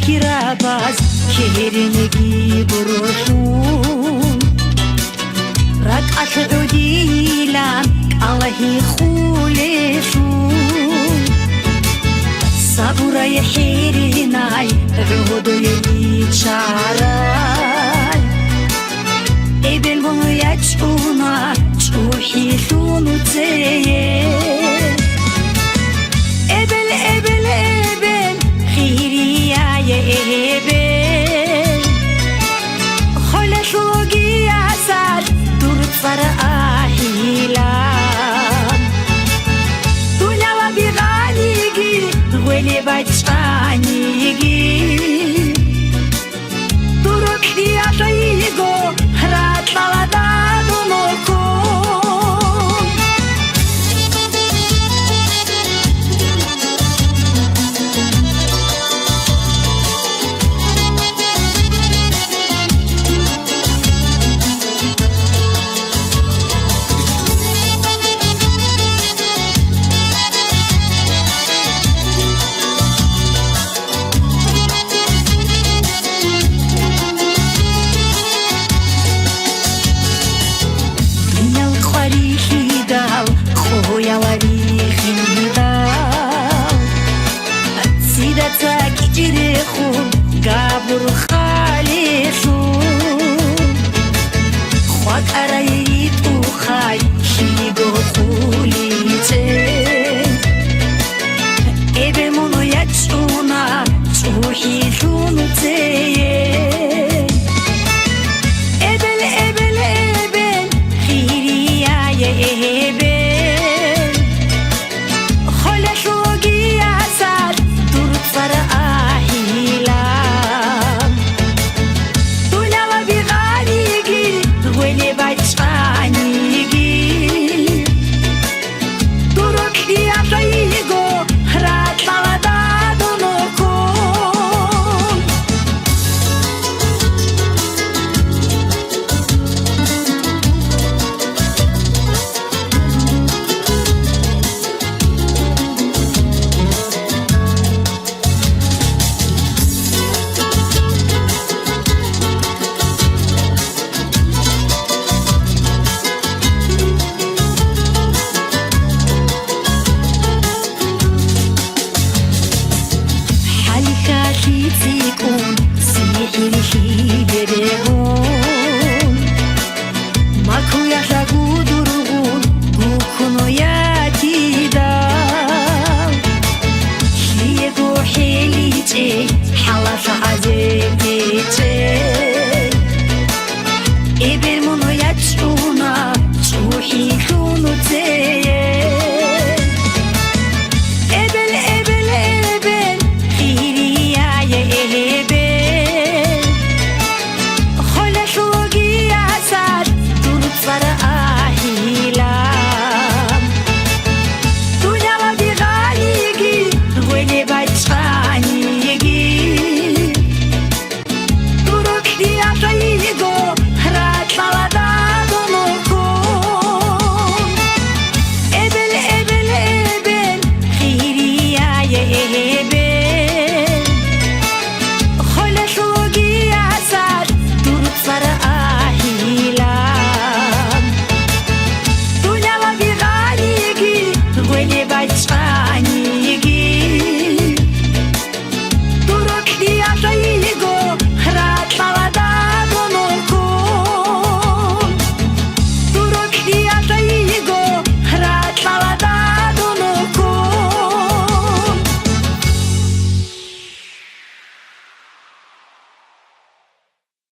kirabaz kehrnegi buruşun rak aşudilan Allahi khuleshun sabura yhirinay ruhudoyi charay ebel bunu yachuna chuhi shunuteye ebel ebel ebel khiriya ebel kholashogi asad durut fara ahilan dunya wa biganigi wele bachanigi durut dia shaygo ratlada dunoko Gabur khalishun Khwak arayit ukhay Shigo khulite Ebe mono yachuna Chuhi shunuteye Ebel ebel ebel Khiriya ebel Kholashogi asad Durut fara Tiny